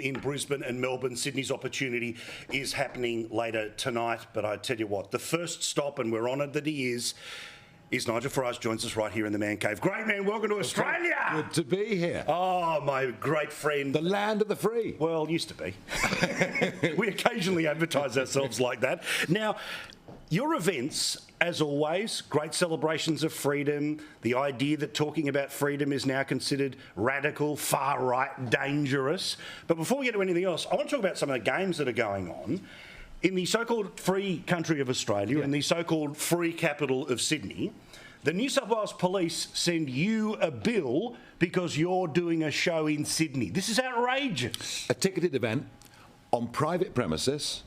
in Brisbane and Melbourne. Sydney's opportunity is happening later tonight. But I tell you what, the first stop, and we're honoured that he is Nigel Farage. Joins us right here in the Man Cave. Great man, welcome to Australia. Good to be here. Oh, my great friend. The land of the free. Well, used to be. We occasionally advertise ourselves like that. Now, your events, as always, great celebrations of freedom. The idea that talking about freedom is now considered radical, far-right, dangerous. But before we get to anything else, I want to talk about some of the games that are going on in the so-called free country of Australia, in the so-called free capital of Sydney. The New South Wales Police send you a bill because you're doing a show in Sydney. This is outrageous. A ticketed event on private premises,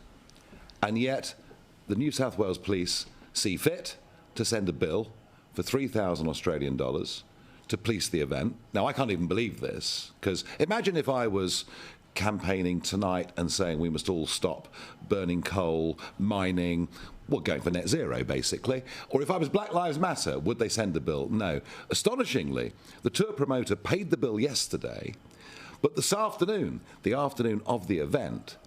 and yet the New South Wales Police see fit to send a bill for 3,000 Australian dollars to police the event. Now, I can't even believe this, because imagine if I was campaigning tonight and saying we must all stop burning coal, mining, well, going for net zero, basically. Or if I was Black Lives Matter, would they send a bill? No. Astonishingly, the tour promoter paid the bill yesterday, but this afternoon, the afternoon of the event,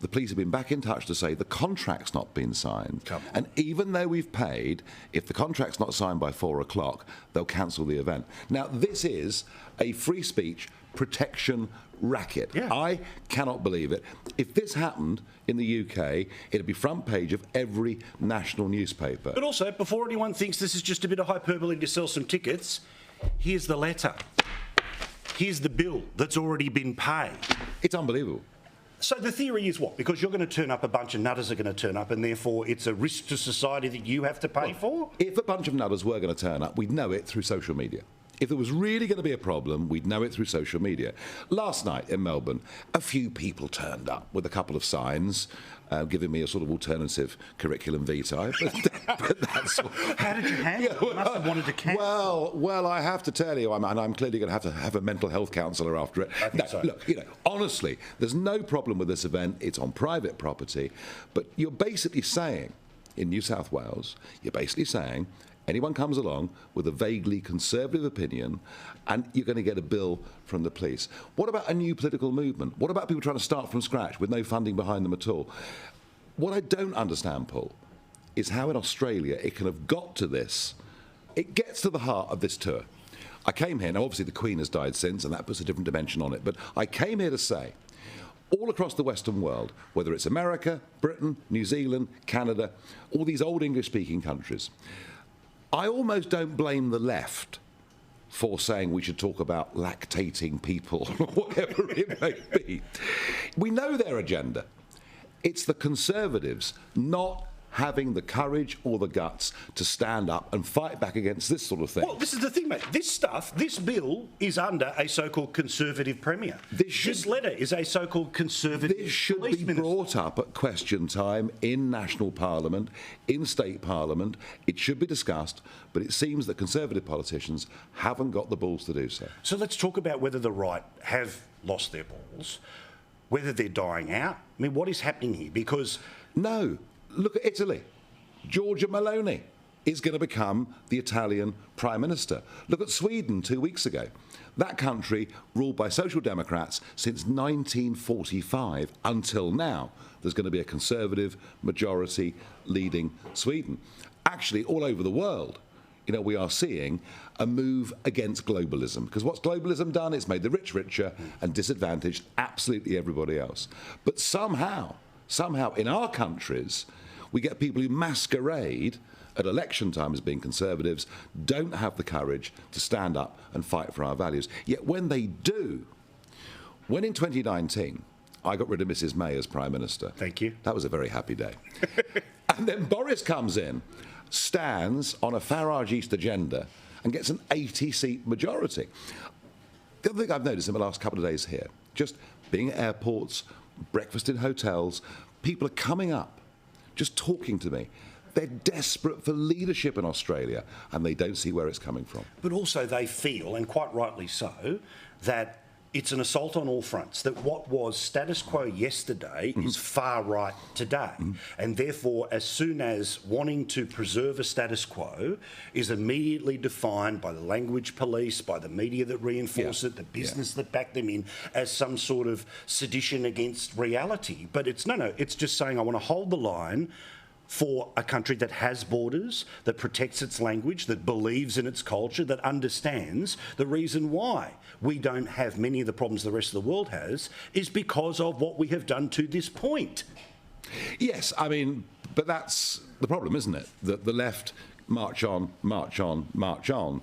the police have been back in touch to say the contract's not been signed. And even though we've paid, if the contract's not signed by 4 o'clock, they'll cancel the event. Now, this is a free speech protection racket. Yeah. I cannot believe it. If this happened in the UK, it'd be front page of every national newspaper. But also, before anyone thinks this is just a bit of hyperbole to sell some tickets, here's the letter. Here's the bill that's already been paid. It's unbelievable. So the theory is what? Because you're going to turn up, a bunch of nutters are going to turn up, and therefore it's a risk to society that you have to pay for? If a bunch of nutters were going to turn up, we'd know it through social media. If there was really going to be a problem, we'd know it through social media. Last night in Melbourne, a few people turned up with a couple of signs giving me a sort of alternative curriculum vitae. But that's How did you handle it? You must have wanted to cancel. Well, I have to tell you, I'm clearly going to have a mental health counsellor after it. I think so. Look, honestly, there's no problem with this event. It's on private property. But you're basically saying, in New South Wales, anyone comes along with a vaguely conservative opinion and you're going to get a bill from the police. What about a new political movement? What about people trying to start from scratch with no funding behind them at all? What I don't understand, Paul, is how in Australia it can have got to this. It gets to the heart of this tour. I came here, now obviously the Queen has died since and that puts a different dimension on it, but I came here to say, all across the Western world, whether it's America, Britain, New Zealand, Canada, all these old English-speaking countries, I almost don't blame the left for saying we should talk about lactating people, whatever it may be. We know their agenda. It's the Conservatives not having the courage or the guts to stand up and fight back against this sort of thing. Well, this is the thing, mate. This bill is under a so-called Conservative Premier. This letter is a so-called Conservative This should police be minister. brought up at question time in National Parliament, in State Parliament. It should be discussed, but it seems that Conservative politicians haven't got the balls to do so. So let's talk about whether the right have lost their balls, whether they're dying out. I mean, what is happening here? Because No. Look at Italy. Giorgia Meloni is going to become the Italian Prime Minister. Look at Sweden 2 weeks ago. That country ruled by Social Democrats since 1945 until now. There's going to be a Conservative majority leading Sweden. Actually, all over the world, we are seeing a move against globalism. Because what's globalism done? It's made the rich richer and disadvantaged absolutely everybody else. But somehow in our countries, we get people who masquerade at election time as being Conservatives, don't have the courage to stand up and fight for our values. Yet when they do, when in 2019 I got rid of Mrs May as Prime Minister. Thank you. That was a very happy day. And then Boris comes in, stands on a Farage East agenda and gets an 80-seat majority. The other thing I've noticed in the last couple of days here, just being at airports, breakfast in hotels, people are coming up, just talking to me. They're desperate for leadership in Australia, and they don't see where it's coming from. But also they feel, and quite rightly so, that it's an assault on all fronts, that what was status quo yesterday is far right today. And therefore, as soon as wanting to preserve a status quo is immediately defined by the language police, by the media that reinforce it, the business that back them in, as some sort of sedition against reality. But it's it's just saying I want to hold the line for a country that has borders, that protects its language, that believes in its culture, that understands the reason why we don't have many of the problems the rest of the world has is because of what we have done to this point. Yes, I mean, but that's the problem, isn't it? That the left march on, march on, march on,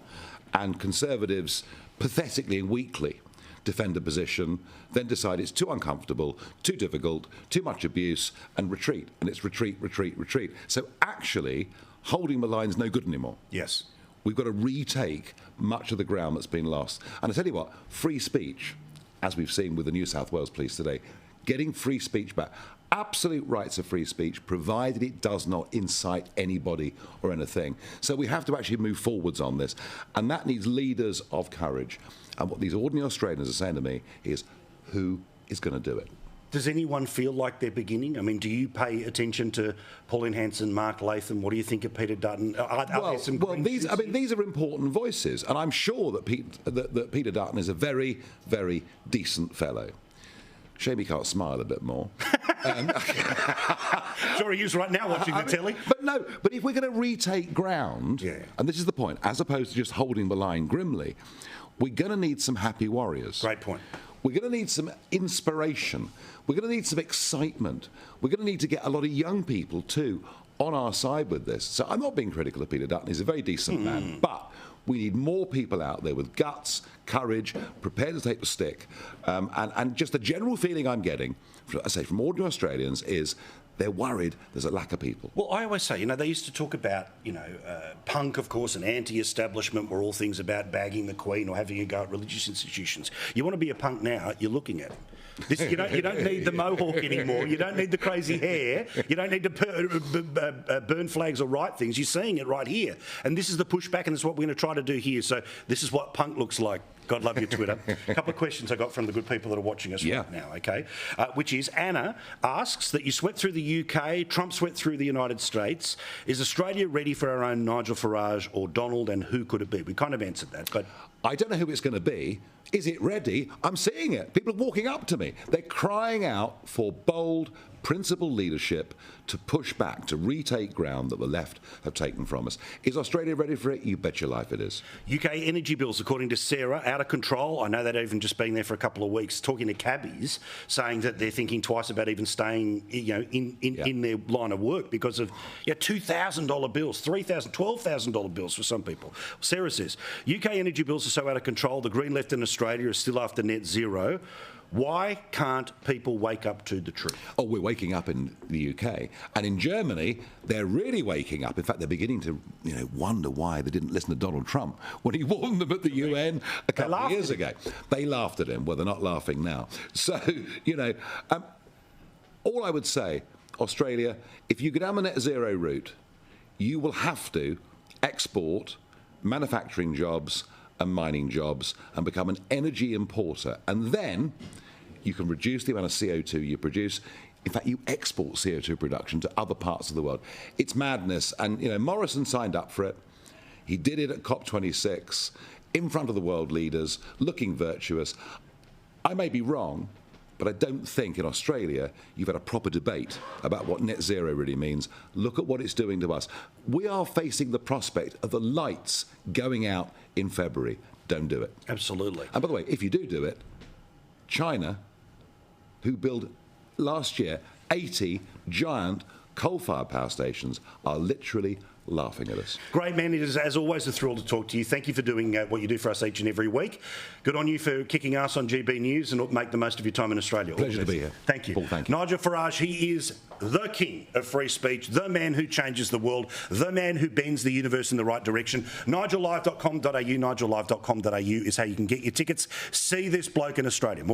and Conservatives pathetically and weakly defend a position, then decide it's too uncomfortable, too difficult, too much abuse, and retreat. And it's retreat, retreat, retreat. So actually, holding the line's no good anymore. Yes. We've got to retake much of the ground that's been lost. And I tell you what, free speech, as we've seen with the New South Wales Police today, getting free speech back, absolute rights of free speech, provided it does not incite anybody or anything. So we have to actually move forwards on this. And that needs leaders of courage. And what these ordinary Australians are saying to me is, who is going to do it? Does anyone feel like they're beginning? I mean, do you pay attention to Pauline Hanson, Mark Latham? What do you think of Peter Dutton? These are important voices, and I'm sure that Peter Dutton is a very, very decent fellow. Shame he can't smile a bit more. Sure he is right now watching the telly. But if we're going to retake ground, and this is the point, as opposed to just holding the line grimly, we're going to need some happy warriors. Great point. We're going to need some inspiration. We're going to need some excitement. We're going to need to get a lot of young people, too, on our side with this. So I'm not being critical of Peter Dutton. He's a very decent man. But we need more people out there with guts, courage, prepared to take the stick. And just the general feeling I'm getting, from ordinary Australians is they're worried there's a lack of people. Well, I always say, they used to talk about, punk, of course, and anti-establishment were all things about bagging the Queen or having a go at religious institutions. You want to be a punk now, you're looking at it. You don't need the mohawk anymore. You don't need the crazy hair. You don't need to burn flags or write things. You're seeing it right here. And this is the pushback, and this is what we're going to try to do here. So this is what punk looks like. God love your Twitter. A couple of questions I got from the good people that are watching us right now, okay? Which is, Anna asks that you swept through the UK, Trump swept through the United States. Is Australia ready for our own Nigel Farage or Donald, and who could it be? We kind of answered that, but... I don't know who it's going to be. Is it ready? I'm seeing it. People are walking up to me. They're crying out for bold, principled leadership to push back, to retake ground that the left have taken from us. Is Australia ready for it? You bet your life it is. UK energy bills, according to Sarah, out of control. I know that even just being there for a couple of weeks, talking to cabbies, saying that they're thinking twice about even staying, in their line of work because of $2,000 bills, $3,000, $12,000 bills for some people. Sarah says, UK energy bills are so out of control, the Green left in Australia is still after net zero. Why can't people wake up to the truth? Oh, we're waking up in the UK. And in Germany, they're really waking up. In fact, they're beginning to wonder why they didn't listen to Donald Trump when he warned them at the UN a couple of years ago. They laughed at him. Well, they're not laughing now. So, all I would say, Australia, if you go down the net zero route, you will have to export manufacturing jobs and mining jobs and become an energy importer. And then you can reduce the amount of CO2 you produce. In fact, you export CO2 production to other parts of the world. It's madness. And, Morrison signed up for it. He did it at COP26 in front of the world leaders, looking virtuous. I may be wrong, but I don't think in Australia you've had a proper debate about what net zero really means. Look at what it's doing to us. We are facing the prospect of the lights going out in February. Don't do it. Absolutely. And by the way, if you do it, China, who built last year 80 giant coal-fired power stations, are literally laughing at us. Great, man. It is, as always, a thrill to talk to you. Thank you for doing what you do for us each and every week. Good on you for kicking ass on GB News, and make the most of your time in Australia. Pleasure to be here. Thank you. Paul, thank you. Nigel Farage, he is the king of free speech, the man who changes the world, the man who bends the universe in the right direction. NigelLive.com.au, NigelLive.com.au is how you can get your tickets. See this bloke in Australia.